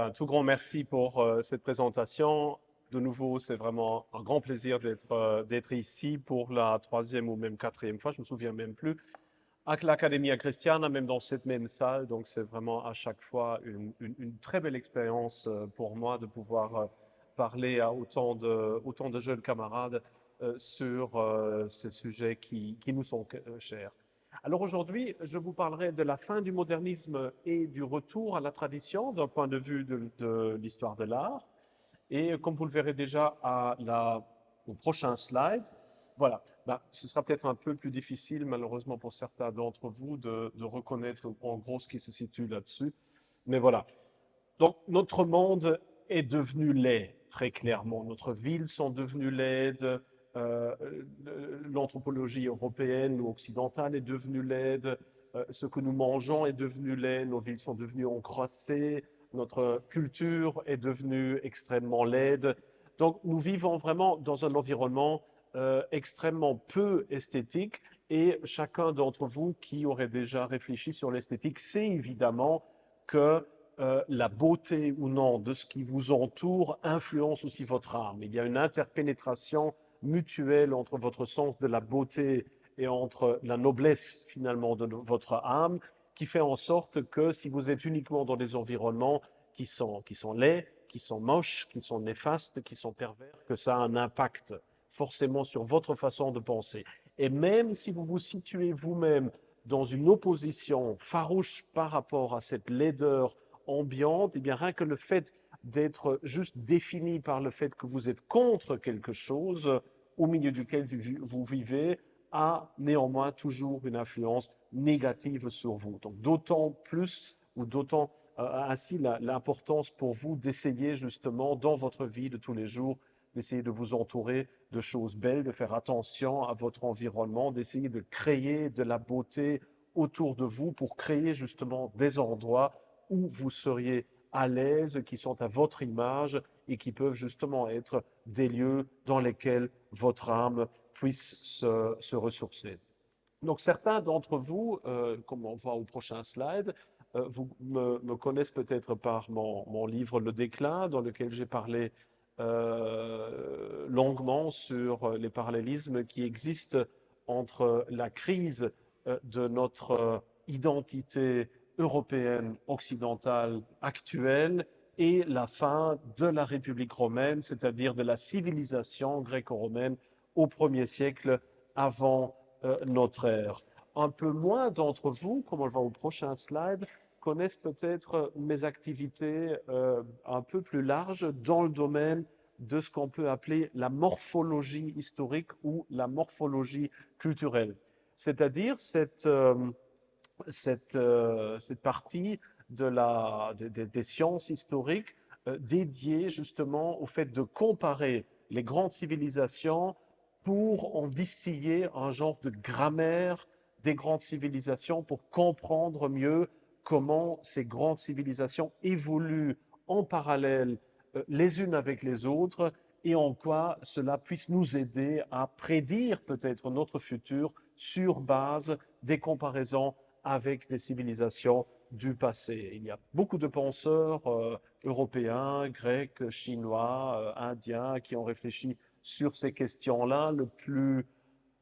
Voilà, un tout grand merci pour cette présentation. De nouveau, c'est vraiment un grand plaisir d'être ici pour la troisième ou même quatrième fois, je me souviens même plus, à l'Academia Christiana, même dans cette même salle. Donc, c'est vraiment à chaque fois une très belle expérience pour moi de pouvoir parler à autant de jeunes camarades sur ces sujets qui nous sont chers. Alors aujourd'hui, je vous parlerai de la fin du modernisme et du retour à la tradition d'un point de vue de l'histoire de l'art. Et comme vous le verrez déjà au prochain slide, voilà, ce sera peut-être un peu plus difficile, malheureusement pour certains d'entre vous, de reconnaître en gros ce qui se situe là-dessus. Mais voilà. Donc, notre monde est devenu laid, très clairement. Nos villes sont devenues laides. euh, L'anthropologie européenne ou occidentale est devenue laide. Ce que nous mangeons est devenu laid. Nos villes sont devenues encrassées. Notre culture est devenue extrêmement laide. Donc, nous vivons vraiment dans un environnement extrêmement peu esthétique. Et chacun d'entre vous qui aurait déjà réfléchi sur l'esthétique sait évidemment que la beauté ou non de ce qui vous entoure influence aussi votre âme. Il y a une interpénétration mutuelle entre votre sens de la beauté et entre la noblesse finalement de votre âme qui fait en sorte que si vous êtes uniquement dans des environnements qui sont laids, qui sont moches, qui sont néfastes, qui sont pervers, que ça a un impact forcément sur votre façon de penser. Et même si vous vous situez vous-même dans une opposition farouche par rapport à cette laideur ambiante, et bien rien que le fait d'être juste défini par le fait que vous êtes contre quelque chose au milieu duquel vous vivez a néanmoins toujours une influence négative sur vous. Donc d'autant plus ou d'autant ainsi l'importance pour vous d'essayer justement dans votre vie de tous les jours d'essayer de vous entourer de choses belles, de faire attention à votre environnement, d'essayer de créer de la beauté autour de vous pour créer justement des endroits où vous seriez à l'aise, qui sont à votre image et qui peuvent justement être des lieux dans lesquels votre âme puisse se ressourcer. Donc certains d'entre vous, comme on voit au prochain slide, vous me connaissent peut-être par mon livre Le Déclin, dans lequel j'ai parlé longuement sur les parallélismes qui existent entre la crise de notre identité européenne occidentale actuelle et la fin de la République romaine, c'est-à-dire de la civilisation gréco-romaine au 1er siècle avant notre ère. Un peu moins d'entre vous, comme on le voit au prochain slide, connaissent peut-être mes activités un peu plus larges dans le domaine de ce qu'on peut appeler la morphologie historique ou la morphologie culturelle. C'est-à-dire cette partie des sciences historiques dédiée justement au fait de comparer les grandes civilisations pour en distiller un genre de grammaire des grandes civilisations pour comprendre mieux comment ces grandes civilisations évoluent en parallèle les unes avec les autres et en quoi cela puisse nous aider à prédire peut-être notre futur sur base des comparaisons avec des civilisations du passé. Il y a beaucoup de penseurs européens, grecs, chinois, indiens qui ont réfléchi sur ces questions-là. Le plus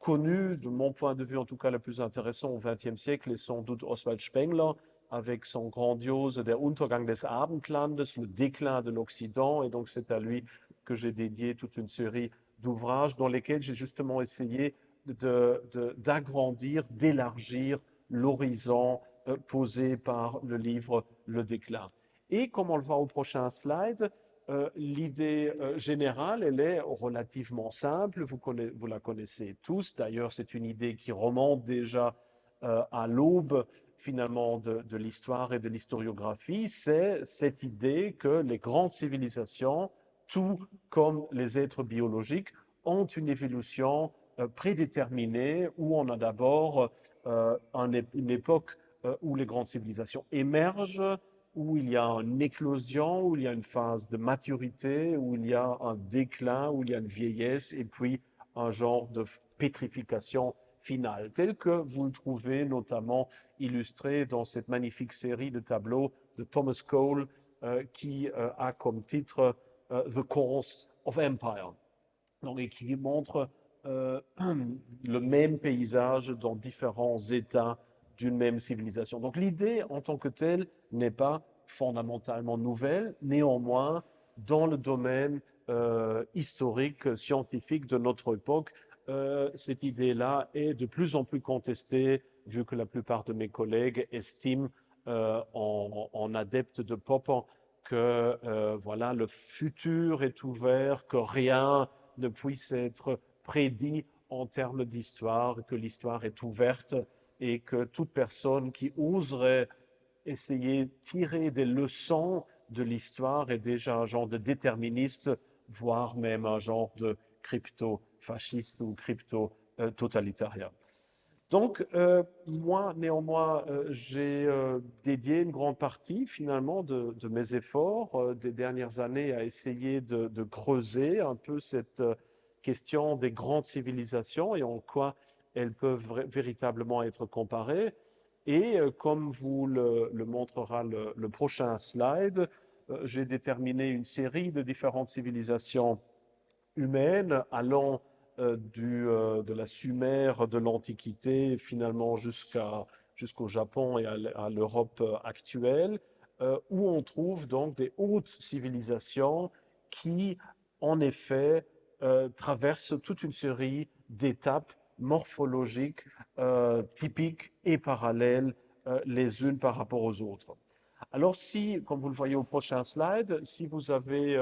connu, de mon point de vue en tout cas le plus intéressant au XXe siècle, est sans doute Oswald Spengler, avec son grandiose Der Untergang des Abendlandes, le déclin de l'Occident. Et donc c'est à lui que j'ai dédié toute une série d'ouvrages dans lesquels j'ai justement essayé d'agrandir, d'élargir l'horizon posé par le livre Le Déclin. Et comme on le voit au prochain slide, l'idée générale, elle est relativement simple, vous la connaissez tous. D'ailleurs, c'est une idée qui remonte déjà à l'aube finalement de l'histoire et de l'historiographie. C'est cette idée que les grandes civilisations, tout comme les êtres biologiques, ont une évolution prédéterminée où on a d'abord une époque où les grandes civilisations émergent, où il y a une éclosion, où il y a une phase de maturité, où il y a un déclin, où il y a une vieillesse, et puis un genre de pétrification finale, tel que vous le trouvez notamment illustré dans cette magnifique série de tableaux de Thomas Cole qui a comme titre The Course of Empire. Donc, et qui montre le même paysage dans différents états d'une même civilisation. Donc l'idée en tant que telle n'est pas fondamentalement nouvelle, néanmoins, dans le domaine historique, scientifique de notre époque, cette idée-là est de plus en plus contestée, vu que la plupart de mes collègues estiment en adeptes de Popper que voilà, le futur est ouvert, que rien ne puisse être prédit en termes d'histoire, que l'histoire est ouverte et que toute personne qui oserait essayer de tirer des leçons de l'histoire est déjà un genre de déterministe, voire même un genre de crypto-fasciste ou crypto-totalitarien. Donc, moi, néanmoins, j'ai dédié une grande partie, finalement, de mes efforts des dernières années à essayer de creuser un peu cette question des grandes civilisations et en quoi elles peuvent véritablement être comparées. Et comme vous le montrera le prochain slide, j'ai déterminé une série de différentes civilisations humaines allant de la Sumer de l'Antiquité finalement jusqu'au Japon et à l'Europe actuelle, où on trouve donc des hautes civilisations qui, en effet, traversent toute une série d'étapes morphologiques typiques et parallèles les unes par rapport aux autres. Alors si, comme vous le voyez au prochain slide, si vous avez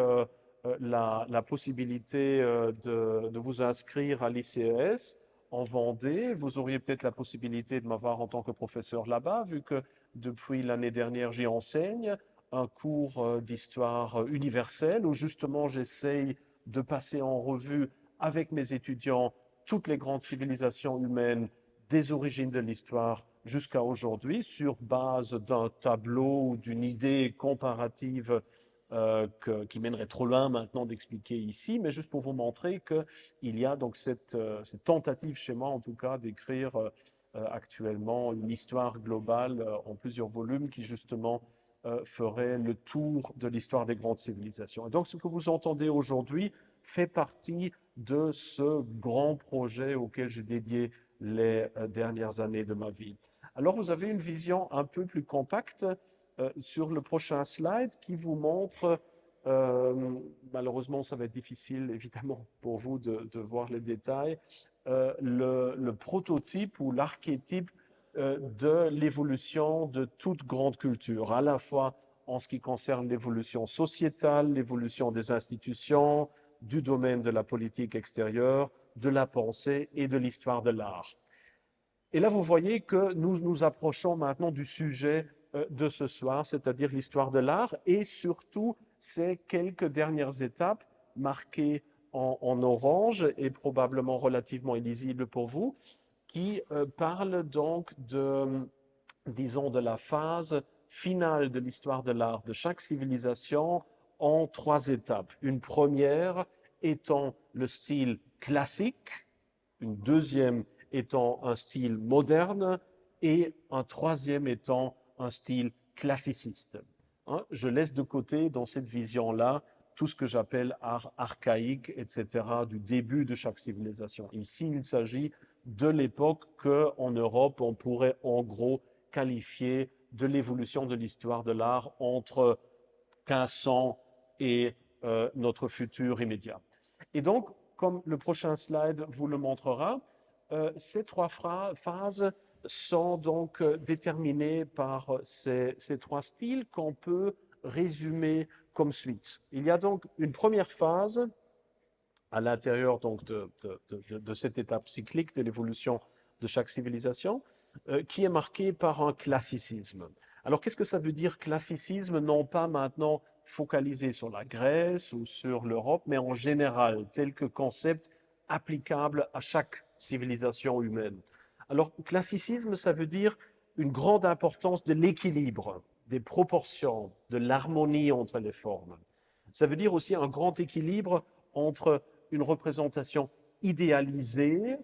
la possibilité de vous inscrire à l'ICES en Vendée. Vous auriez peut-être la possibilité de m'avoir en tant que professeur là-bas, vu que depuis l'année dernière, j'y enseigne un cours d'histoire universelle où justement j'essaye de passer en revue avec mes étudiants toutes les grandes civilisations humaines des origines de l'histoire jusqu'à aujourd'hui sur base d'un tableau ou d'une idée comparative qui mènerait trop loin maintenant d'expliquer ici, mais juste pour vous montrer qu'il y a donc cette tentative chez moi, en tout cas, d'écrire actuellement une histoire globale en plusieurs volumes qui justement ferait le tour de l'histoire des grandes civilisations. Et donc ce que vous entendez aujourd'hui fait partie de ce grand projet auquel j'ai dédié les dernières années de ma vie. Alors vous avez une vision un peu plus compacte sur le prochain slide qui vous montre, malheureusement ça va être difficile évidemment pour vous de voir les détails, le prototype ou l'archétype de l'évolution de toute grande culture, à la fois en ce qui concerne l'évolution sociétale, l'évolution des institutions, du domaine de la politique extérieure, de la pensée et de l'histoire de l'art. Et là, vous voyez que nous nous approchons maintenant du sujet de ce soir, c'est-à-dire l'histoire de l'art et surtout ces quelques dernières étapes marquées en orange et probablement relativement illisibles pour vous, qui parlent donc disons, de la phase finale de l'histoire de l'art de chaque civilisation en trois étapes. Une première étant le style classique, une deuxième étant un style moderne et un troisième étant un style classiciste. Hein, je laisse de côté dans cette vision-là tout ce que j'appelle art archaïque, etc., du début de chaque civilisation. Ici, il s'agit de l'époque qu'en Europe, on pourrait en gros qualifier de l'évolution de l'histoire de l'art entre 1500 et notre futur immédiat. Et donc, comme le prochain slide vous le montrera, ces trois phases sont donc déterminées par ces trois styles qu'on peut résumer comme suite. Il y a donc une première phase à l'intérieur donc de cette étape cyclique de l'évolution de chaque civilisation qui est marquée par un classicisme. Alors qu'est-ce que ça veut dire classicisme? Non pas maintenant focalisé sur la Grèce ou sur l'Europe, mais en général, tel que concept applicable à chaque civilisation humaine. Alors classicisme, ça veut dire une grande importance de l'équilibre, des proportions, de l'harmonie entre les formes. Ça veut dire aussi un grand équilibre entre une représentation idéalisée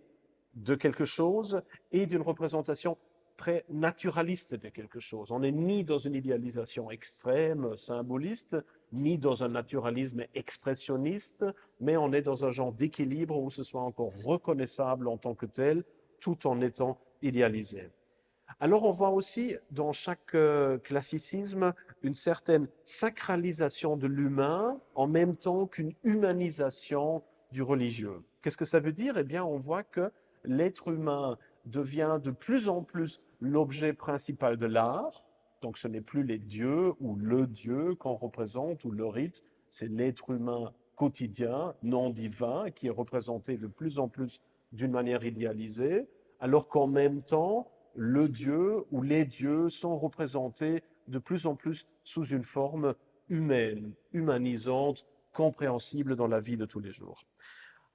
de quelque chose et d'une représentation très naturaliste de quelque chose. On n'est ni dans une idéalisation extrême, symboliste, ni dans un naturalisme expressionniste, mais on est dans un genre d'équilibre où ce soit encore reconnaissable en tant que tel, tout en étant idéalisé. Alors on voit aussi dans chaque classicisme une certaine sacralisation de l'humain en même temps qu'une humanisation du religieux. Qu'est-ce que ça veut dire? Eh bien, on voit que l'être humain devient de plus en plus l'objet principal de l'art. Donc ce n'est plus les dieux ou le dieu qu'on représente ou le rite, c'est l'être humain quotidien, non divin, qui est représenté de plus en plus d'une manière idéalisée, alors qu'en même temps, le dieu ou les dieux sont représentés de plus en plus sous une forme humaine, humanisante, compréhensible dans la vie de tous les jours.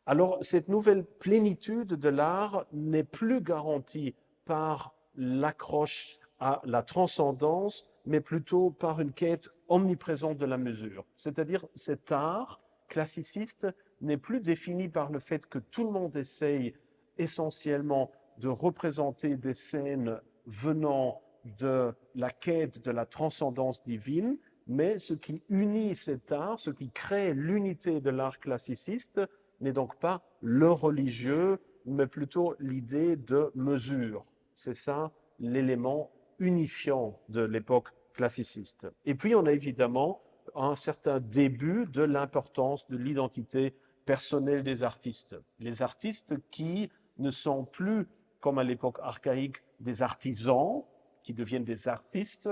Alors, cette nouvelle plénitude de l'art n'est plus garantie par l'accroche à la transcendance, mais plutôt par une quête omniprésente de la mesure. C'est-à-dire, cet art classiciste n'est plus défini par le fait que tout le monde essaye essentiellement de représenter des scènes venant de la quête de la transcendance divine, mais ce qui unit cet art, ce qui crée l'unité de l'art classiciste, n'est donc pas le religieux, mais plutôt l'idée de mesure. C'est ça l'élément unifiant de l'époque classiciste. Et puis on a évidemment un certain début de l'importance de l'identité personnelle des artistes. Les artistes qui ne sont plus, comme à l'époque archaïque, des artisans, qui deviennent des artistes,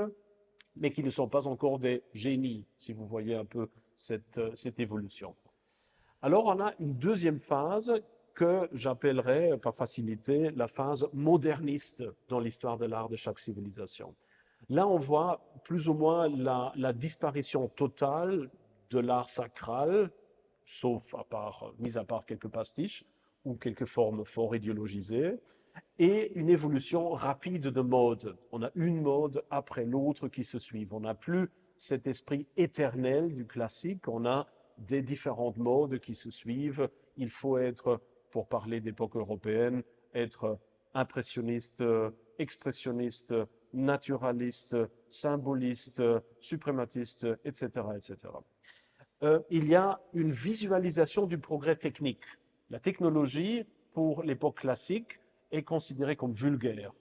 mais qui ne sont pas encore des génies, si vous voyez un peu cette évolution. Alors, on a une deuxième phase que j'appellerais, par facilité, la phase moderniste dans l'histoire de l'art de chaque civilisation. Là, on voit plus ou moins la disparition totale de l'art sacral, sauf mis à part quelques pastiches ou quelques formes fort idéologisées, et une évolution rapide de mode. On a une mode après l'autre qui se suivent. On n'a plus cet esprit éternel du classique, on a des différentes modes qui se suivent. Il faut être, pour parler d'époque européenne, être impressionniste, expressionniste, naturaliste, symboliste, suprématiste, etc., etc. Il y a une visualisation du progrès technique. La technologie, pour l'époque classique, est considérée comme vulgaire.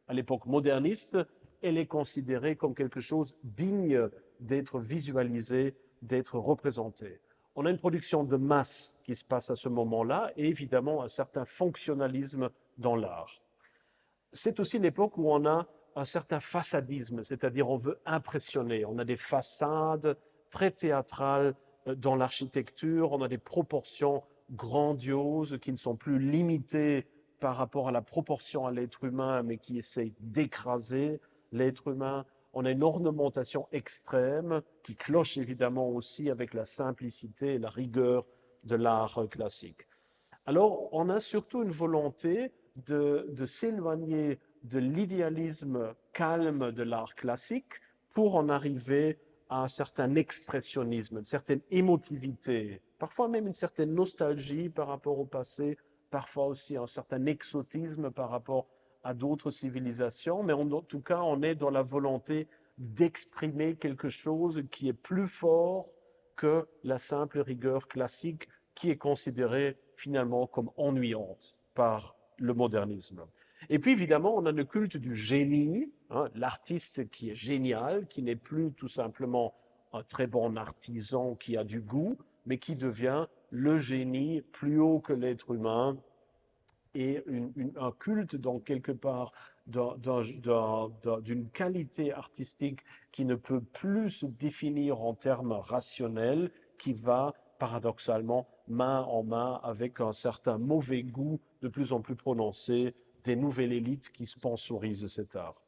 À l'époque moderniste, elle est considérée comme quelque chose digne d'être visualisé, d'être représenté. On a une production de masse qui se passe à ce moment-là et évidemment un certain fonctionnalisme dans l'art. C'est aussi l'époque où on a un certain façadisme, c'est-à-dire on veut impressionner. On a des façades très théâtrales dans l'architecture, on a des proportions grandioses qui ne sont plus limitées par rapport à la proportion à l'être humain, mais qui essayent d'écraser l'être humain. On a une ornementation extrême qui cloche évidemment aussi avec la simplicité et la rigueur de l'art classique. Alors, on a surtout une volonté de s'éloigner de l'idéalisme calme de l'art classique pour en arriver à un certain expressionnisme, une certaine émotivité, parfois même une certaine nostalgie par rapport au passé, parfois aussi un certain exotisme par rapport à d'autres civilisations, mais en tout cas, on est dans la volonté d'exprimer quelque chose qui est plus fort que la simple rigueur classique qui est considérée finalement comme ennuyante par le modernisme. Et puis évidemment, on a le culte du génie, hein, l'artiste qui est génial, qui n'est plus tout simplement un très bon artisan qui a du goût, mais qui devient le génie plus haut que l'être humain et un culte, donc quelque part, d'une qualité artistique qui ne peut plus se définir en termes rationnels, qui va paradoxalement main en main avec un certain mauvais goût de plus en plus prononcé des nouvelles élites qui sponsorisent cet art.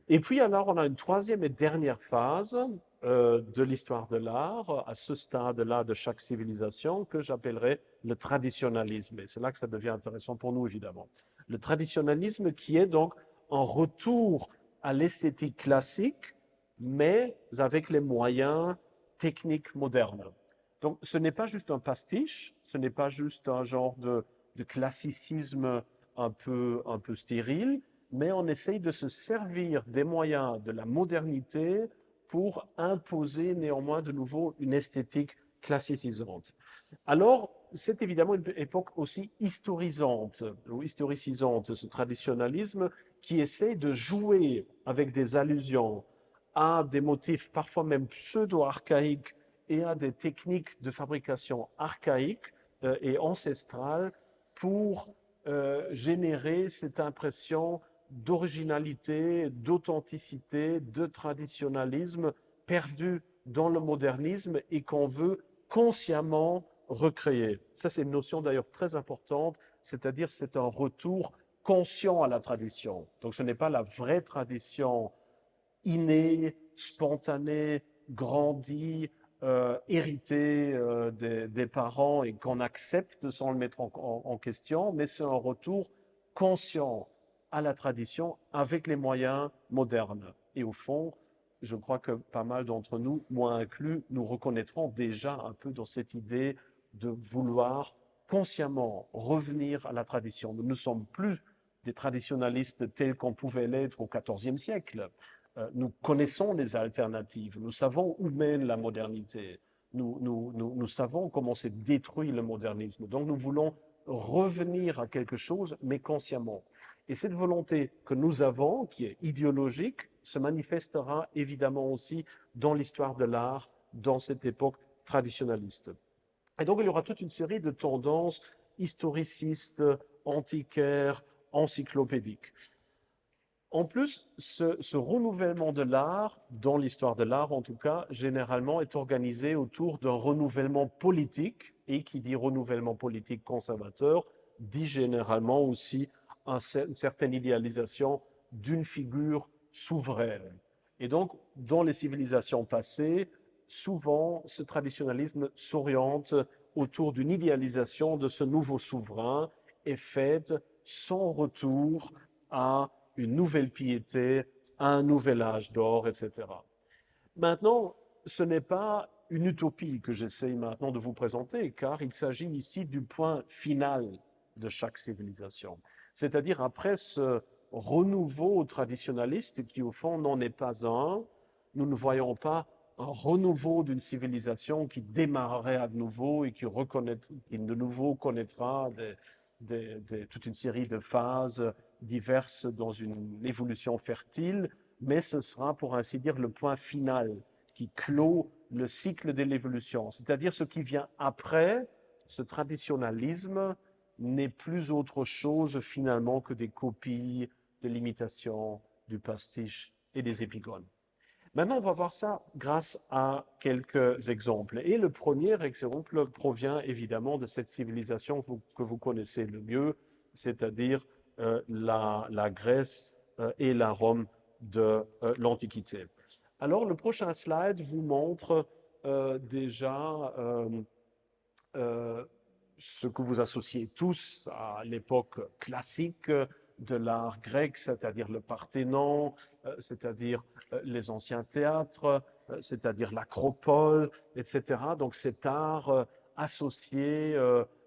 Et puis alors, on a une troisième et dernière phase de l'histoire de l'art, à ce stade-là de chaque civilisation, que j'appellerais le traditionnalisme. Et c'est là que ça devient intéressant pour nous, évidemment. Le traditionnalisme qui est donc un retour à l'esthétique classique, mais avec les moyens techniques modernes. Donc, ce n'est pas juste un pastiche, ce n'est pas juste un genre de classicisme un peu stérile, mais on essaye de se servir des moyens de la modernité pour imposer néanmoins de nouveau une esthétique classicisante. Alors, c'est évidemment une époque aussi historisante ou historicisante, ce traditionnalisme qui essaie de jouer avec des allusions à des motifs parfois même pseudo-archaïques et à des techniques de fabrication archaïques et ancestrales pour générer cette impression d'originalité, d'authenticité, de traditionnalisme perdu dans le modernisme et qu'on veut consciemment recréer. Ça, c'est une notion d'ailleurs très importante, c'est-à-dire c'est un retour conscient à la tradition. Donc ce n'est pas la vraie tradition innée, spontanée, grandie, héritée des parents et qu'on accepte sans le mettre en question, mais c'est un retour conscient à la tradition avec les moyens modernes. Et au fond, je crois que pas mal d'entre nous, moi inclus, nous reconnaîtrons déjà un peu dans cette idée de vouloir consciemment revenir à la tradition. Nous ne sommes plus des traditionalistes tels qu'on pouvait l'être au XIVe siècle. Nous connaissons les alternatives, nous savons où mène la modernité, nous savons comment s'est détruit le modernisme. Donc nous voulons revenir à quelque chose, mais consciemment. Et cette volonté que nous avons, qui est idéologique, se manifestera évidemment aussi dans l'histoire de l'art, dans cette époque traditionnaliste. Et donc il y aura toute une série de tendances historicistes, antiquaires, encyclopédiques. En plus, ce renouvellement de l'art, dans l'histoire de l'art en tout cas, généralement est organisé autour d'un renouvellement politique, et qui dit renouvellement politique conservateur, dit généralement aussi une certaine idéalisation d'une figure souveraine. Et donc, dans les civilisations passées, souvent, ce traditionnalisme s'oriente autour d'une idéalisation de ce nouveau souverain et fait son retour à une nouvelle piété, un nouvel âge d'or, etc. Maintenant, ce n'est pas une utopie que j'essaye maintenant de vous présenter, car il s'agit ici du point final de chaque civilisation. C'est-à-dire après ce renouveau traditionnaliste qui au fond n'en est pas un, nous ne voyons pas un renouveau d'une civilisation qui démarrerait à nouveau et qui de nouveau connaîtra toute une série de phases diverses dans une évolution fertile, mais ce sera, pour ainsi dire, le point final qui clôt le cycle de l'évolution. C'est-à-dire ce qui vient après, ce traditionnalisme n'est plus autre chose finalement que des copies, de l'imitation, du pastiche et des épigones. Maintenant, on va voir ça grâce à quelques exemples. Et le premier exemple provient évidemment de cette civilisation que vous connaissez le mieux, c'est-à-dire la Grèce et la Rome de l'Antiquité. Alors, le prochain slide vous montre déjà ce que vous associez tous à l'époque classique de l'art grec, c'est-à-dire le Parthénon, c'est-à-dire les anciens théâtres, c'est-à-dire l'acropole, etc. Donc cet art associé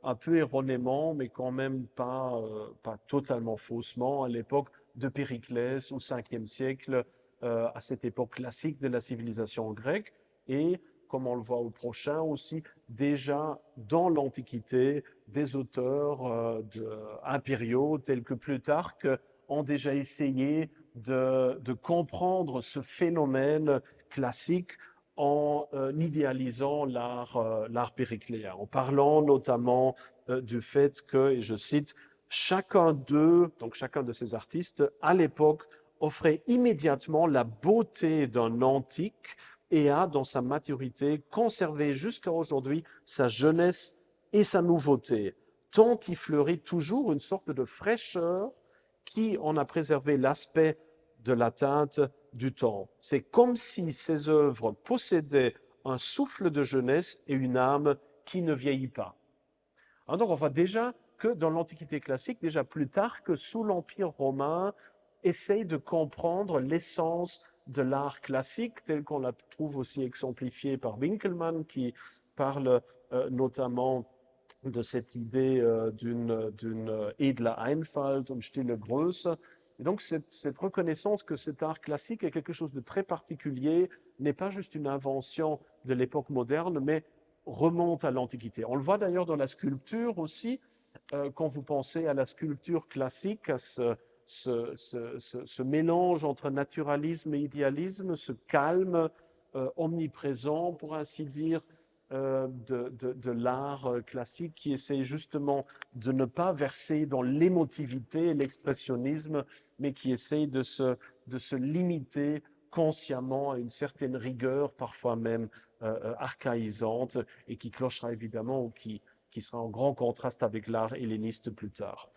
un peu erronément, mais quand même pas totalement faussement, à l'époque de Périclès au 5e siècle, à cette époque classique de la civilisation grecque, et comme on le voit au prochain aussi, déjà dans l'Antiquité, des auteurs impériaux tels que Plutarque ont déjà essayé de comprendre ce phénomène classique en idéalisant l'art péricléen, en parlant notamment du fait que, et je cite, chacun d'eux, donc chacun de ces artistes, à l'époque, offrait immédiatement la beauté d'un antique et a, dans sa maturité, conservé jusqu'à aujourd'hui sa jeunesse et sa nouveauté, tant y fleurit toujours une sorte de fraîcheur qui en a préservé l'aspect de la teinte du temps. C'est comme si ces œuvres possédaient un souffle de jeunesse et une âme qui ne vieillit pas. Alors donc on voit déjà que dans l'Antiquité classique, déjà plus tard que sous l'Empire romain, essaye de comprendre l'essence de l'art classique, tel qu'on la trouve aussi exemplifié par Winkelmann, qui parle notamment de cette idée d'une edle Einfalt und stille Größe, Et donc, cette reconnaissance que cet art classique est quelque chose de très particulier, n'est pas juste une invention de l'époque moderne, mais remonte à l'Antiquité. On le voit d'ailleurs dans la sculpture aussi, quand vous pensez à la sculpture classique, à ce mélange entre naturalisme et idéalisme, ce calme omniprésent, pour ainsi dire, de l'art classique qui essaie justement de ne pas verser dans l'émotivité et l'expressionnisme, mais qui essaie de se limiter consciemment à une certaine rigueur, parfois même archaïsante, et qui clochera évidemment ou qui sera en grand contraste avec l'art helléniste plus tard.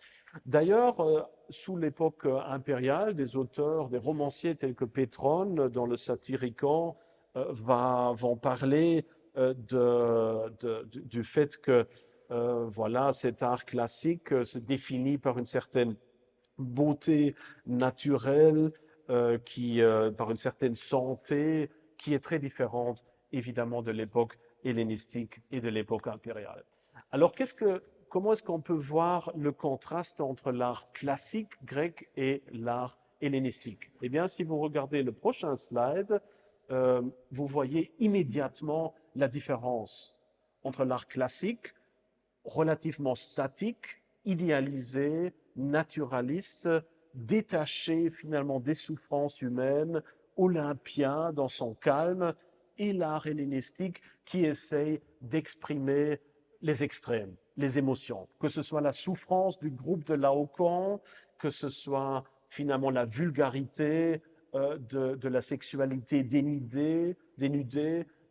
D'ailleurs, sous l'époque impériale, des auteurs, des romanciers tels que Pétrone, dans le Satyricon, vont parler du fait que voilà, cet art classique se définit par une certaine beauté naturelle, par une certaine santé, qui est très différente évidemment de l'époque hellénistique et de l'époque impériale. Alors, comment est-ce qu'on peut voir le contraste entre l'art classique grec et l'art hellénistique? Eh bien, si vous regardez le prochain slide, vous voyez immédiatement la différence entre l'art classique, relativement statique, idéalisé, naturaliste, détaché finalement des souffrances humaines, olympien dans son calme, et l'art hellénistique qui essaye d'exprimer les extrêmes, les émotions, que ce soit la souffrance du groupe de Laocoon, que ce soit finalement la vulgarité de la sexualité dénudée,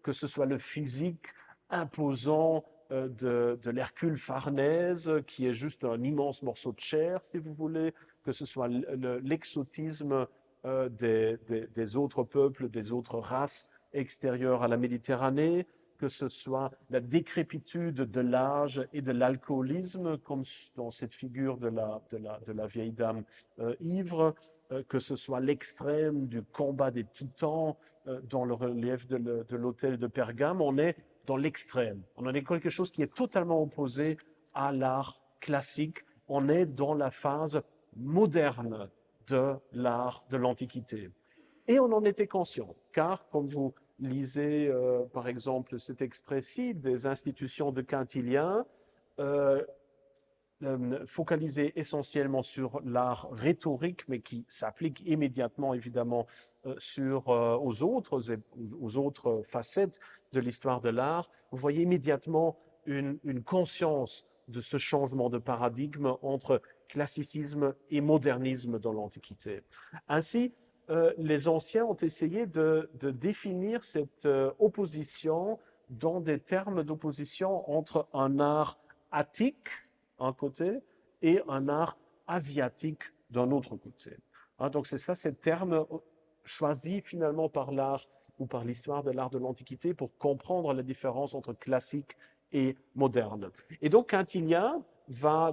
que ce soit le physique imposant de l'Hercule Farnèse, qui est juste un immense morceau de chair, si vous voulez, que ce soit l'exotisme des autres peuples, des autres races extérieures à la Méditerranée, que ce soit la décrépitude de l'âge et de l'alcoolisme, comme dans cette figure de la vieille dame ivre, que ce soit l'extrême du combat des titans dans le relief de l'autel de Pergame. On est dans l'extrême. On en est quelque chose qui est totalement opposé à l'art classique. On est dans la phase moderne de l'art de l'Antiquité. Et on en était conscient, car comme vous lisez par exemple cet extrait-ci des institutions de Quintilien, focalisé essentiellement sur l'art rhétorique, mais qui s'applique immédiatement, évidemment, aux autres facettes de l'histoire de l'art, vous voyez immédiatement une conscience de ce changement de paradigme entre classicisme et modernisme dans l'Antiquité. Ainsi, les anciens ont essayé de définir cette opposition dans des termes d'opposition entre un art attique, d'un côté, et un art asiatique d'un autre côté. Donc c'est ça, ces termes choisis finalement par l'art ou par l'histoire de l'art de l'Antiquité pour comprendre la différence entre classique et moderne. Et donc Quintilien va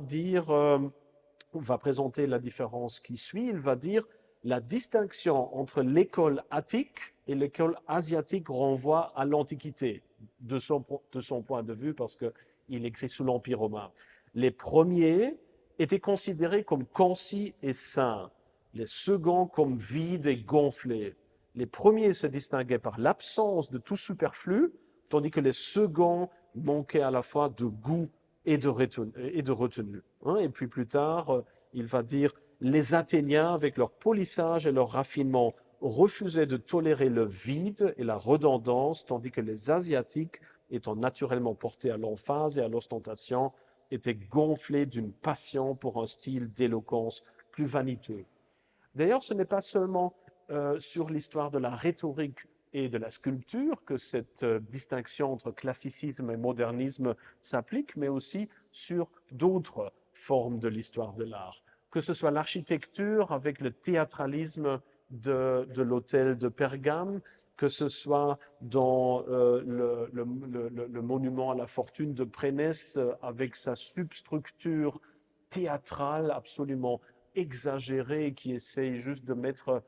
présenter la différence qui suit. Il va dire la distinction entre l'école attique et l'école asiatique renvoie à l'Antiquité, de son point de vue, parce qu'il écrit sous l'Empire romain. Les premiers étaient considérés comme concis et sains, les seconds comme vides et gonflés. Les premiers se distinguaient par l'absence de tout superflu, tandis que les seconds manquaient à la fois de goût et de retenue. Et puis plus tard, il va dire les Athéniens, avec leur polissage et leur raffinement, refusaient de tolérer le vide et la redondance, tandis que les Asiatiques, étant naturellement portés à l'emphase et à l'ostentation, étaient gonflés d'une passion pour un style d'éloquence plus vaniteux. D'ailleurs, ce n'est pas seulement sur l'histoire de la rhétorique et de la sculpture que cette distinction entre classicisme et modernisme s'applique, mais aussi sur d'autres formes de l'histoire de l'art. Que ce soit l'architecture avec le théâtralisme de l'autel de Pergame, que ce soit dans le monument à la fortune de Prénès avec sa substructure théâtrale absolument exagérée qui essaye juste de mettre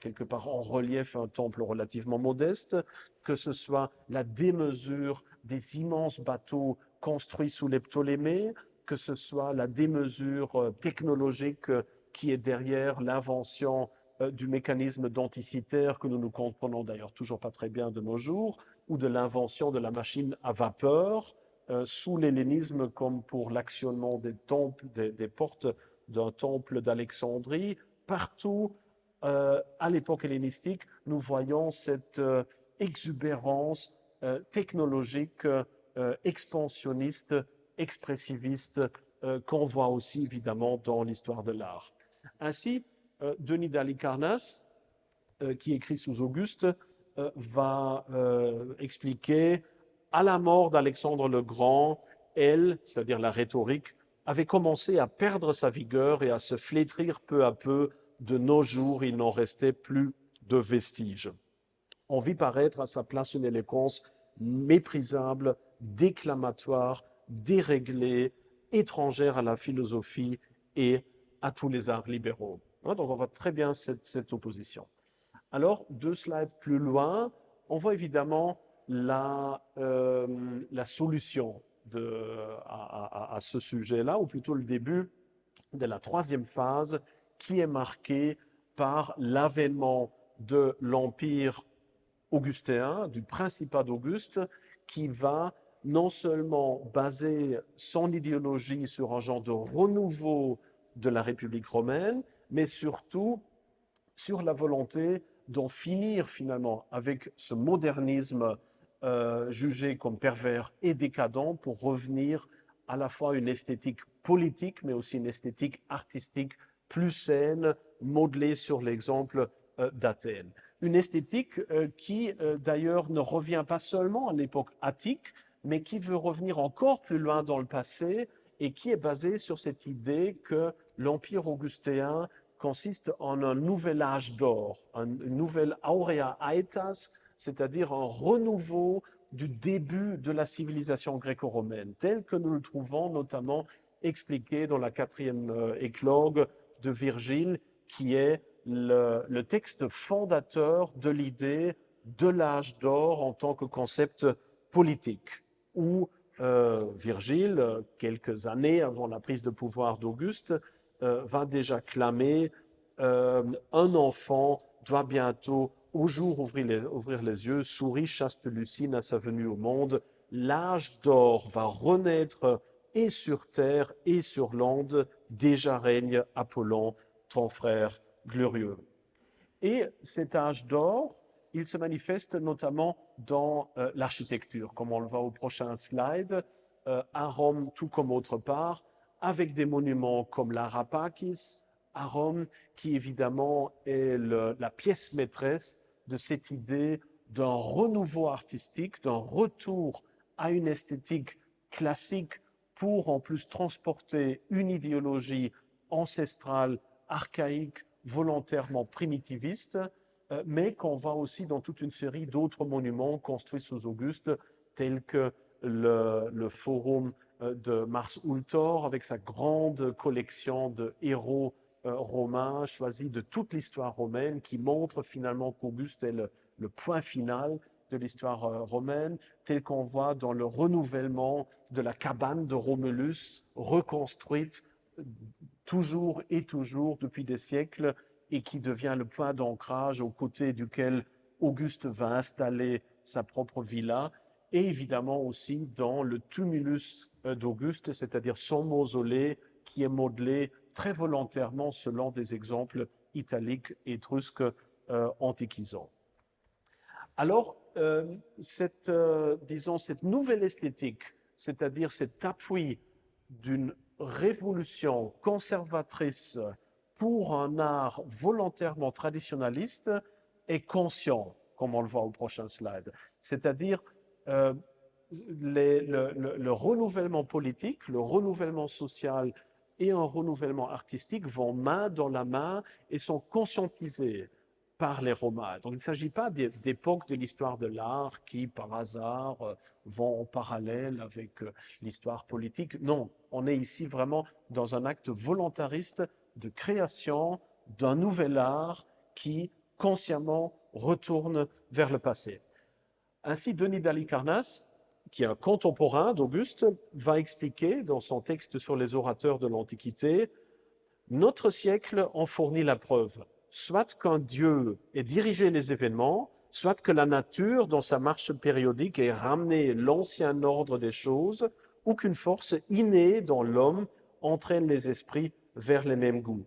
quelque part en relief un temple relativement modeste, que ce soit la démesure des immenses bateaux construits sous les Ptolémées, que ce soit la démesure technologique qui est derrière l'invention du mécanisme denticitaire que nous ne comprenons d'ailleurs toujours pas très bien de nos jours, ou de l'invention de la machine à vapeur sous l'hellénisme, comme pour l'actionnement des temples, des portes d'un temple d'Alexandrie. Partout, à l'époque hellénistique, nous voyons cette exubérance technologique, expansionniste, expressiviste, qu'on voit aussi évidemment dans l'histoire de l'art. Ainsi, Denis d'Halicarnasse, qui écrit sous Auguste, va expliquer à la mort d'Alexandre le Grand, elle, c'est-à-dire la rhétorique, avait commencé à perdre sa vigueur et à se flétrir peu à peu. De nos jours, il n'en restait plus de vestiges. On vit paraître à sa place une éloquence méprisable, déclamatoire, déréglée, étrangère à la philosophie et à tous les arts libéraux. Donc on voit très bien cette opposition. Alors, 2 slides plus loin, on voit évidemment la solution à ce sujet-là, ou plutôt le début de la 3e phase, qui est marquée par l'avènement de l'Empire augustéen, du Principat d'Auguste, qui va non seulement baser son idéologie sur un genre de renouveau de la République romaine, mais surtout sur la volonté d'en finir finalement avec ce modernisme jugé comme pervers et décadent pour revenir à la fois une esthétique politique, mais aussi une esthétique artistique plus saine, modelée sur l'exemple d'Athènes. Une esthétique qui d'ailleurs ne revient pas seulement à l'époque attique, mais qui veut revenir encore plus loin dans le passé et qui est basée sur cette idée que l'Empire augustéen consiste en un nouvel âge d'or, une nouvelle aurea aetas, c'est-à-dire un renouveau du début de la civilisation gréco-romaine, tel que nous le trouvons notamment expliqué dans la 4e éclogue de Virgile, qui est le texte fondateur de l'idée de l'âge d'or en tant que concept politique, où Virgile, quelques années avant la prise de pouvoir d'Auguste, va déjà clamer un enfant doit bientôt, au jour ouvrir les yeux, sourit chaste Lucine à sa venue au monde. L'âge d'or va renaître et sur terre et sur l'onde, déjà règne Apollon, ton frère glorieux. Et cet âge d'or, il se manifeste notamment dans l'architecture, comme on le voit au prochain slide, à Rome tout comme autre part, avec des monuments comme l'Arapakis à Rome, qui évidemment est la pièce maîtresse de cette idée d'un renouveau artistique, d'un retour à une esthétique classique pour en plus transporter une idéologie ancestrale, archaïque, volontairement primitiviste, mais qu'on voit aussi dans toute une série d'autres monuments construits sous Auguste, tels que le Forum de Mars Ultor, avec sa grande collection de héros romains choisis de toute l'histoire romaine, qui montre finalement qu'Auguste est le point final de l'histoire romaine, tel qu'on voit dans le renouvellement de la cabane de Romulus, reconstruite toujours et toujours depuis des siècles, et qui devient le point d'ancrage aux côtés duquel Auguste va installer sa propre villa, et évidemment aussi dans le tumulus d'Auguste, c'est-à-dire son mausolée, qui est modelé très volontairement selon des exemples italiques étrusques antiquisants. Alors, disons, cette nouvelle esthétique, c'est-à-dire cet appui d'une révolution conservatrice pour un art volontairement traditionnaliste, est conscient, comme on le voit au prochain slide. C'est-à-dire le renouvellement politique, le renouvellement social et un renouvellement artistique vont main dans la main et sont conscientisés par les Romains. Donc il ne s'agit pas d'époques de l'histoire de l'art qui, par hasard, vont en parallèle avec l'histoire politique. Non, on est ici vraiment dans un acte volontariste de création d'un nouvel art qui, consciemment, retourne vers le passé. Ainsi, Denis d'Halicarnasse, qui est un contemporain d'Auguste, va expliquer dans son texte sur les orateurs de l'Antiquité Notre siècle en fournit la preuve. Soit qu'un Dieu ait dirigé les événements, soit que la nature, dans sa marche périodique, ait ramené l'ancien ordre des choses, ou qu'une force innée dans l'homme entraîne les esprits vers les mêmes goûts.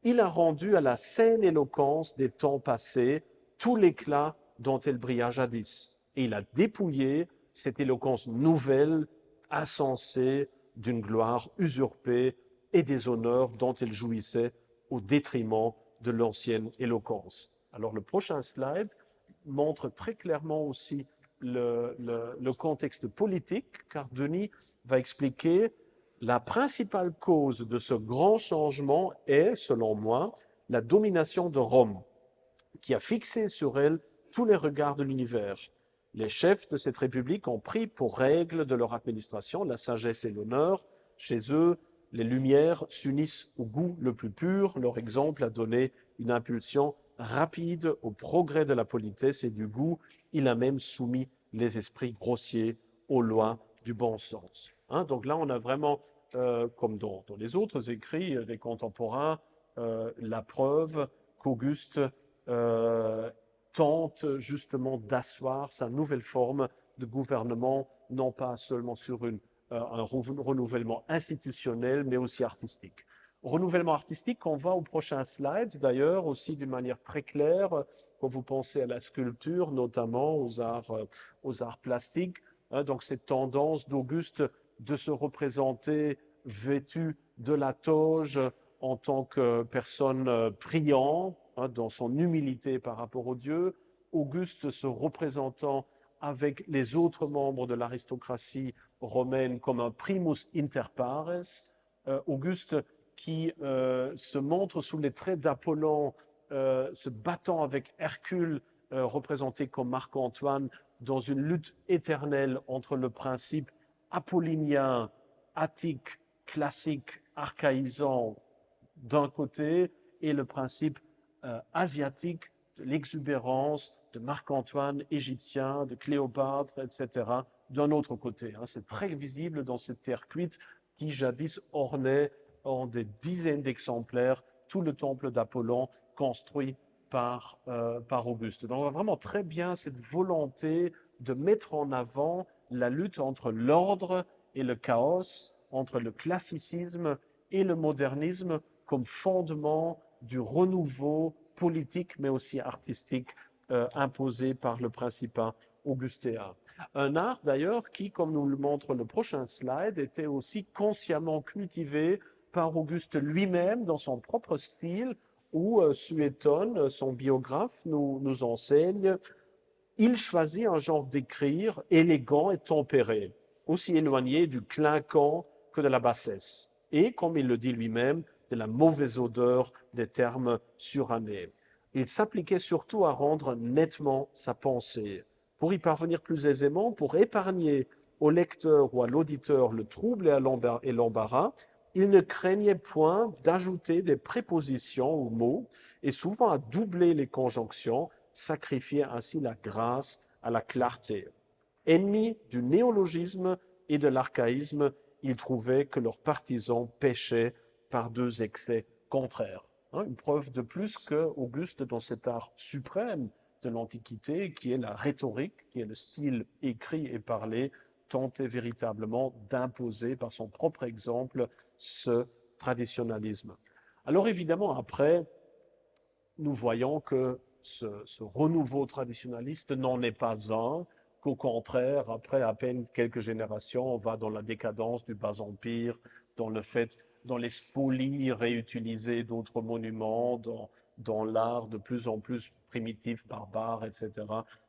Il a rendu à la saine éloquence des temps passés tout l'éclat dont elle brilla jadis. Et il a dépouillé cette éloquence nouvelle, insensée, d'une gloire usurpée et des honneurs dont elle jouissait au détriment de l'ancienne éloquence. Alors le prochain slide montre très clairement aussi le contexte politique, car Denis va expliquer la principale cause de ce grand changement est, selon moi, la domination de Rome, qui a fixé sur elle tous les regards de l'univers. Les chefs de cette république ont pris pour règle de leur administration la sagesse et l'honneur. Chez eux, les lumières s'unissent au goût le plus pur. Leur exemple a donné une impulsion rapide au progrès de la politesse et du goût. Il a même soumis les esprits grossiers aux lois du bon sens. Donc là, on a vraiment, comme dans les autres écrits des contemporains, la preuve qu'Auguste tente justement d'asseoir sa nouvelle forme de gouvernement, non pas seulement sur un renouvellement institutionnel, mais aussi artistique. Renouvellement artistique, on va au prochain slide, d'ailleurs, aussi d'une manière très claire, quand vous pensez à la sculpture, notamment aux arts plastiques. Donc cette tendance d'Auguste de se représenter vêtu de la toge en tant que personne priant, dans son humilité par rapport aux dieux, Auguste se représentant avec les autres membres de l'aristocratie romaine comme un primus inter pares, Auguste qui se montre sous les traits d'Apollon, se battant avec Hercule, représenté comme Marc-Antoine, dans une lutte éternelle entre le principe apollinien, attique, classique, archaïsant d'un côté et le principe asiatique de l'exubérance de Marc-Antoine égyptien, de Cléopâtre, etc., d'un autre côté. C'est très visible dans cette terre cuite qui jadis ornait en des dizaines d'exemplaires tout le temple d'Apollon construit par Auguste. Donc on voit vraiment très bien cette volonté de mettre en avant la lutte entre l'ordre et le chaos, entre le classicisme et le modernisme comme fondement du renouveau politique, mais aussi artistique, imposé par le Principat augustéen. Un art d'ailleurs qui, comme nous le montre le prochain slide, était aussi consciemment cultivé par Auguste lui-même dans son propre style, où Suétone, son biographe, nous enseigne: il choisit un genre d'écrire élégant et tempéré, aussi éloigné du clinquant que de la bassesse, et, comme il le dit lui-même, de la mauvaise odeur des termes surannés. Il s'appliquait surtout à rendre nettement sa pensée. Pour y parvenir plus aisément, pour épargner au lecteur ou à l'auditeur le trouble et l'embarras, il ne craignait point d'ajouter des prépositions ou mots, et souvent à doubler les conjonctions, sacrifiait ainsi la grâce à la clarté. Ennemis du néologisme et de l'archaïsme, ils trouvaient que leurs partisans péchaient par deux excès contraires. Une preuve de plus qu'Auguste, dans cet art suprême de l'Antiquité, qui est la rhétorique, qui est le style écrit et parlé, tentait véritablement d'imposer par son propre exemple ce traditionnalisme. Alors évidemment, après, nous voyons que ce renouveau traditionnaliste n'en est pas un, qu'au contraire, après à peine quelques générations, on va dans la décadence du Bas-Empire, dans les spolies réutilisées d'autres monuments, dans l'art de plus en plus primitif, barbare, etc.,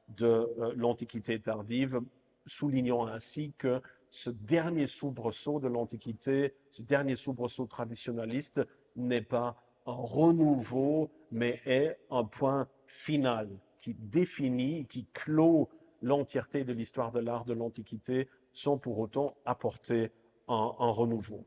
de l'Antiquité tardive, soulignant ainsi que ce dernier soubresaut de l'Antiquité, ce dernier soubresaut traditionnaliste n'est pas un renouveau, mais est un point final qui définit, qui clôt l'entièreté de l'histoire de l'art de l'Antiquité sans pour autant apporter un renouveau.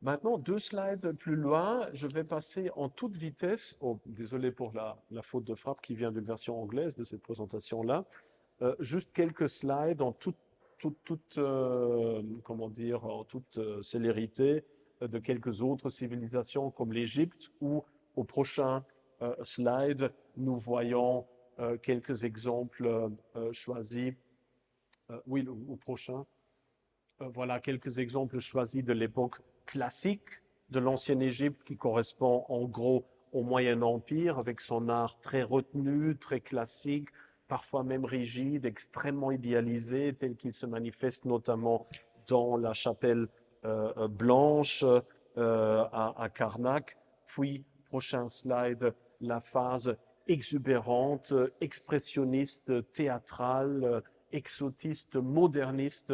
Maintenant, 2 slides plus loin, je vais passer en toute vitesse, désolé pour la faute de frappe qui vient d'une version anglaise de cette présentation-là, juste quelques slides en toute comment dire, en toute célérité, de quelques autres civilisations comme l'Égypte, où au prochain slide, nous voyons quelques exemples choisis. Oui, au prochain. Voilà quelques exemples choisis de l'époque classique de l'ancienne Égypte qui correspond en gros au Moyen Empire avec son art très retenu, très classique, parfois même rigide, extrêmement idéalisé, tel qu'il se manifeste notamment dans la chapelle blanche à Karnak. Puis, prochain slide, la phase exubérante, expressionniste, théâtrale, exotiste, moderniste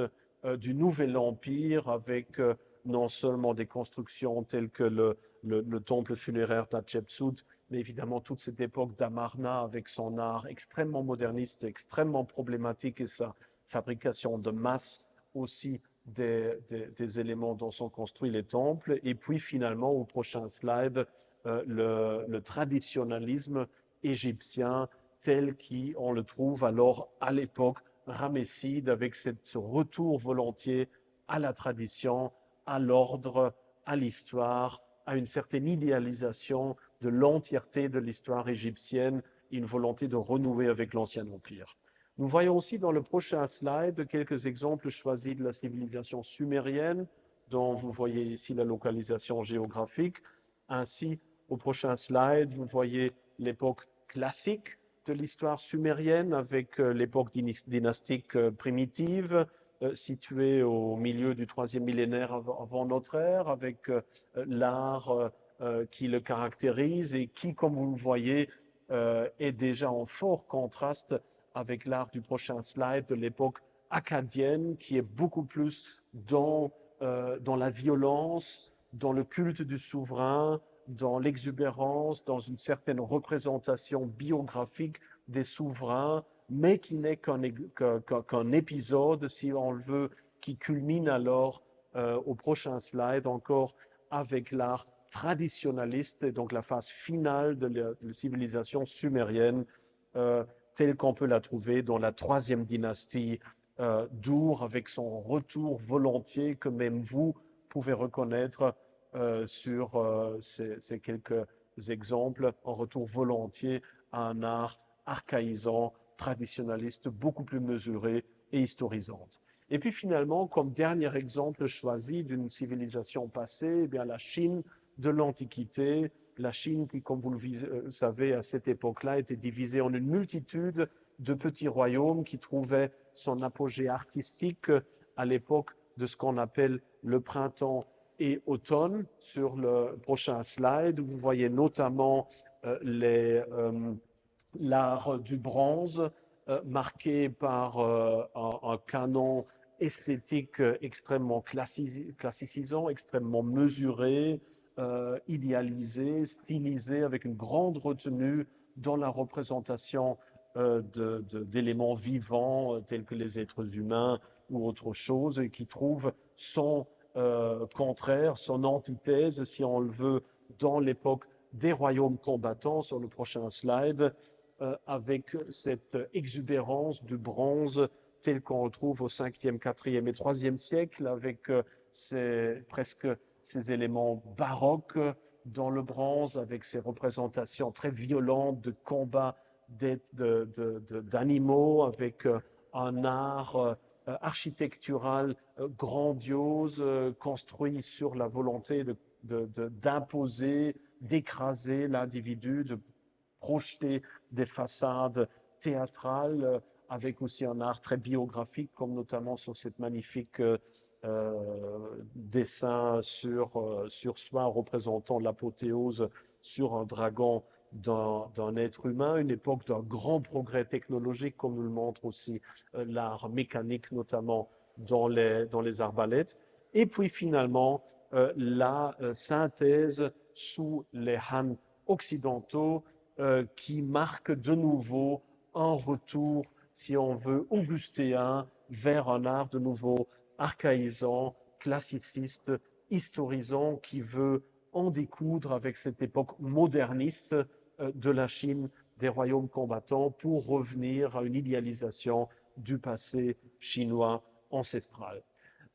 du Nouvel Empire avec non seulement des constructions telles que le temple funéraire d'Hatchepsout, mais évidemment toute cette époque d'Amarna avec son art extrêmement moderniste, extrêmement problématique et sa fabrication de masse aussi des éléments dont sont construits les temples. Et puis finalement, au prochain slide, le traditionnalisme égyptien tel qu'on le trouve alors à l'époque ramesside avec ce retour volontiers à la tradition, à l'ordre, à l'histoire, à une certaine idéalisation de l'entièreté de l'histoire égyptienne, une volonté de renouer avec l'Ancien Empire. Nous voyons aussi dans le prochain slide quelques exemples choisis de la civilisation sumérienne, dont vous voyez ici la localisation géographique. Ainsi, au prochain slide, vous voyez l'époque classique de l'histoire sumérienne avec l'époque dynastique primitive située au milieu du 3e millénaire avant notre ère, avec l'art qui le caractérise et qui, comme vous le voyez, est déjà en fort contraste avec l'art du prochain slide de l'époque akkadienne, qui est beaucoup plus dans la violence, dans le culte du souverain, dans l'exubérance, dans une certaine représentation biographique des souverains, mais qui n'est qu'un épisode, si on le veut, qui culmine alors au prochain slide encore avec l'art traditionnaliste, et donc la phase finale de la civilisation sumérienne, telle qu'on peut la trouver dans la 3e dynastie d'Ur, avec son retour volontiers que même vous pouvez reconnaître sur ces quelques exemples, en retour volontiers à un art archaïsant, traditionnaliste, beaucoup plus mesuré et historisante. Et puis finalement, comme dernier exemple choisi d'une civilisation passée, eh bien la Chine de l'Antiquité, la Chine qui, comme vous le savez, à cette époque-là, était divisée en une multitude de petits royaumes qui trouvaient son apogée artistique à l'époque de ce qu'on appelle le printemps et automne. Sur le prochain slide, vous voyez notamment l'art du bronze marqué par un canon esthétique extrêmement classicisant, extrêmement mesuré, idéalisé, stylisé, avec une grande retenue dans la représentation d'éléments vivants tels que les êtres humains ou autre chose, et qui trouve son contraire, son antithèse, si on le veut, dans l'époque des royaumes combattants, sur le prochain slide, avec cette exubérance du bronze tel qu'on retrouve au 5e, 4e et 3e siècle, avec presque ces éléments baroques dans le bronze, avec ces représentations très violentes de combats d'animaux, avec un art architectural grandiose, construit sur la volonté d'imposer, d'écraser l'individu, de projeter des façades théâtrales, avec aussi un art très biographique, comme notamment sur cette magnifique dessin sur soie représentant l'apothéose sur un dragon d'un être humain, une époque d'un grand progrès technologique, comme nous le montre aussi l'art mécanique, notamment dans les arbalètes. Et puis finalement, la synthèse sous les Han occidentaux qui marque de nouveau un retour, si on veut, augustéen vers un art de nouveau archaïsant, classiciste, historisant, qui veut en découdre avec cette époque moderniste de la Chine des royaumes combattants pour revenir à une idéalisation du passé chinois ancestral.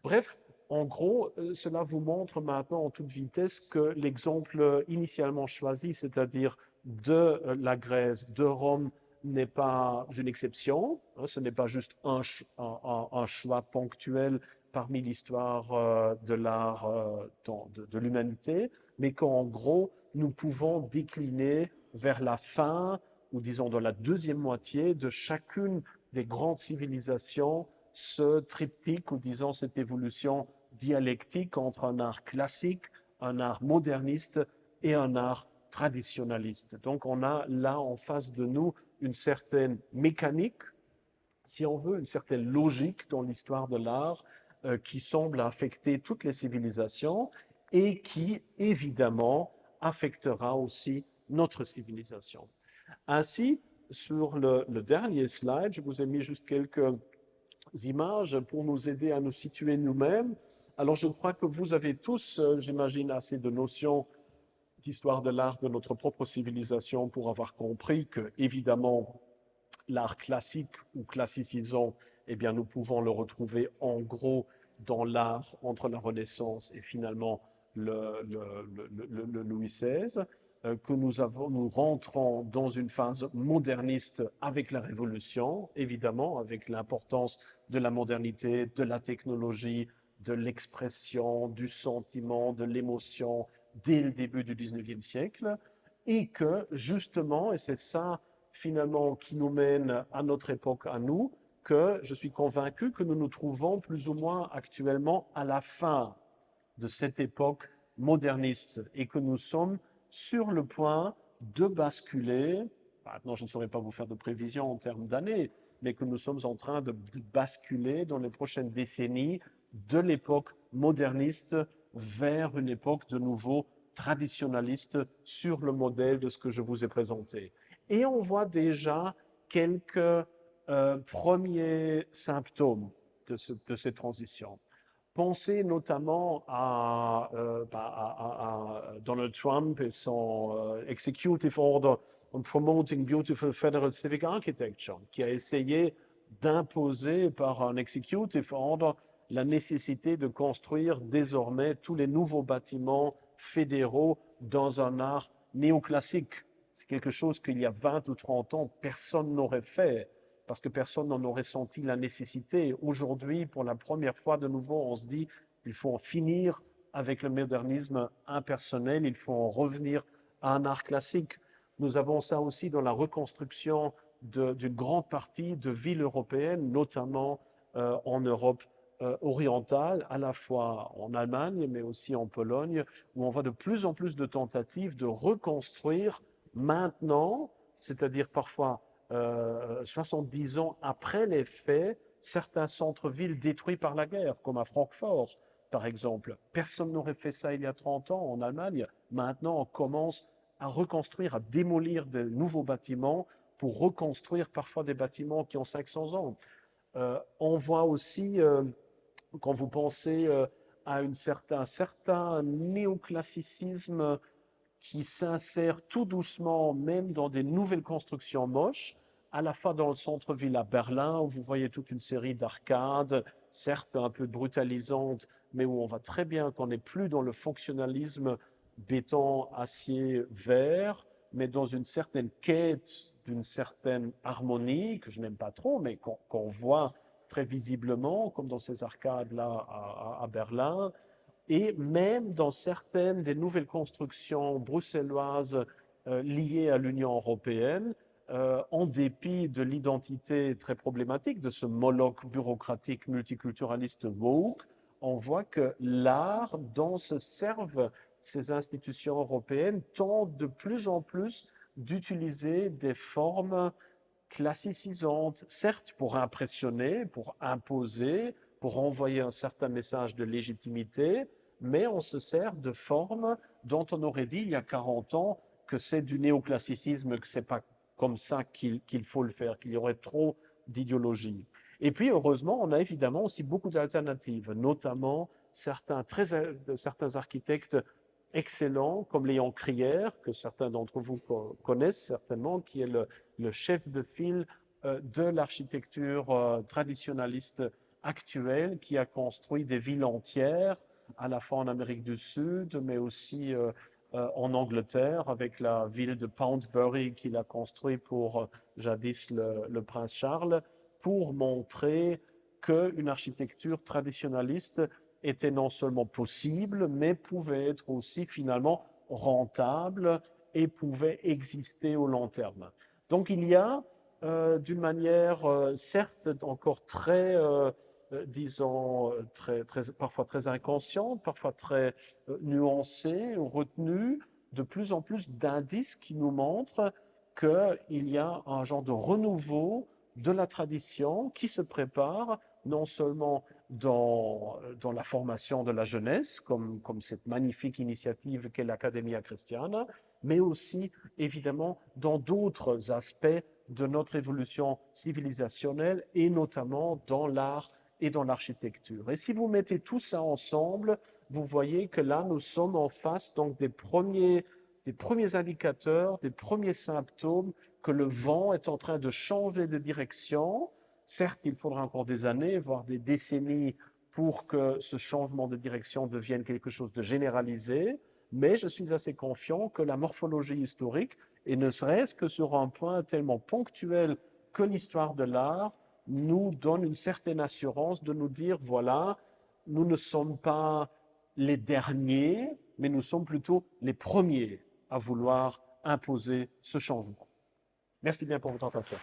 Bref, En gros, cela vous montre maintenant en toute vitesse que l'exemple initialement choisi, c'est-à-dire de la Grèce, de Rome, n'est pas une exception. Ce n'est pas juste un choix ponctuel parmi l'histoire de l'art de l'humanité, mais qu'en gros, nous pouvons décliner vers la fin, ou disons dans la deuxième moitié de chacune des grandes civilisations, ce triptyque, ou disons cette évolution dialectique entre un art classique, un art moderniste et un art traditionnaliste. Donc on a là en face de nous une certaine mécanique, si on veut, une certaine logique dans l'histoire de l'art qui semble affecter toutes les civilisations et qui, évidemment, affectera aussi notre civilisation. Ainsi, sur le dernier slide, je vous ai mis juste quelques images pour nous aider à nous situer nous-mêmes. Alors, je crois que vous avez tous, j'imagine, assez de notions d'histoire de l'art de notre propre civilisation pour avoir compris que, évidemment, l'art classique ou classicisant, eh bien, nous pouvons le retrouver en gros dans l'art entre la Renaissance et finalement le Louis XVI, que nous rentrons dans une phase moderniste avec la Révolution, évidemment, avec l'importance de la modernité, de la technologie, de l'expression, du sentiment, de l'émotion dès le début du 19e siècle, et que justement, et c'est ça finalement qui nous mène à notre époque, à nous, que je suis convaincu que nous nous trouvons plus ou moins actuellement à la fin de cette époque moderniste et que nous sommes sur le point de basculer, maintenant je ne saurais pas vous faire de prévision en termes d'années, mais que nous sommes en train de basculer dans les prochaines décennies de l'époque moderniste vers une époque de nouveau traditionnaliste sur le modèle de ce que je vous ai présenté. Et on voit déjà quelques premiers symptômes de cette transition. Pensez notamment à Donald Trump et son Executive Order on Promoting Beautiful Federal Civic Architecture, qui a essayé d'imposer par un Executive Order la nécessité de construire désormais tous les nouveaux bâtiments fédéraux dans un art néoclassique. C'est quelque chose qu'il y a 20 ou 30 ans, personne n'aurait fait parce que personne n'en aurait senti la nécessité. Aujourd'hui, pour la première fois de nouveau, on se dit qu'il faut en finir avec le modernisme impersonnel, il faut en revenir à un art classique. Nous avons ça aussi dans la reconstruction d'une grande partie de villes européennes, notamment en Europe orientale, à la fois en Allemagne, mais aussi en Pologne, où on voit de plus en plus de tentatives de reconstruire maintenant, c'est-à-dire parfois 70 ans après les faits, certains centres-villes détruits par la guerre, comme à Francfort, par exemple. Personne n'aurait fait ça il y a 30 ans en Allemagne. Maintenant, on commence à reconstruire, à démolir de nouveaux bâtiments pour reconstruire parfois des bâtiments qui ont 500 ans. On voit aussi, quand vous pensez à un certain néoclassicisme qui s'insère tout doucement, même dans des nouvelles constructions moches, à la fois dans le centre-ville à Berlin, où vous voyez toute une série d'arcades, certes un peu brutalisantes, mais où on voit très bien qu'on n'est plus dans le fonctionnalisme béton, acier, verre, mais dans une certaine quête d'une certaine harmonie, que je n'aime pas trop, mais qu'on voit très visiblement, comme dans ces arcades-là à Berlin, et même dans certaines des nouvelles constructions bruxelloises liées à l'Union européenne, en dépit de l'identité très problématique de ce Moloch bureaucratique multiculturaliste woke, on voit que l'art dont se servent ces institutions européennes tente de plus en plus d'utiliser des formes classicisantes, certes pour impressionner, pour imposer, pour envoyer un certain message de légitimité, mais on se sert de formes dont on aurait dit il y a 40 ans que c'est du néoclassicisme, que c'est pas comme ça qu'il faut le faire, qu'il y aurait trop d'idéologie. Et puis, heureusement, on a évidemment aussi beaucoup d'alternatives, notamment certains architectes excellents, comme Léon Crière, que certains d'entre vous connaissent certainement, qui est le chef de file de l'architecture traditionnaliste actuel qui a construit des villes entières, à la fois en Amérique du Sud, mais aussi en Angleterre, avec la ville de Poundbury qu'il a construit pour jadis le prince Charles, pour montrer qu'une architecture traditionnaliste était non seulement possible, mais pouvait être aussi finalement rentable et pouvait exister au long terme. Donc il y a, d'une manière certes encore très, disons, parfois très inconsciente, parfois très nuancée, retenue, de plus en plus d'indices qui nous montrent qu'il y a un genre de renouveau de la tradition qui se prépare non seulement dans la formation de la jeunesse, comme cette magnifique initiative qu'est l'Academia Christiana, mais aussi évidemment dans d'autres aspects de notre évolution civilisationnelle et notamment dans l'art et dans l'architecture. Et si vous mettez tout ça ensemble, vous voyez que là, nous sommes en face donc des premiers indicateurs, des premiers symptômes que le vent est en train de changer de direction. Certes, il faudra encore des années, voire des décennies pour que ce changement de direction devienne quelque chose de généralisé, mais je suis assez confiant que la morphologie historique, et ne serait-ce que sur un point tellement ponctuel que l'histoire de l'art, nous donne une certaine assurance de nous dire, voilà, nous ne sommes pas les derniers, mais nous sommes plutôt les premiers à vouloir imposer ce changement. Merci bien pour votre attention.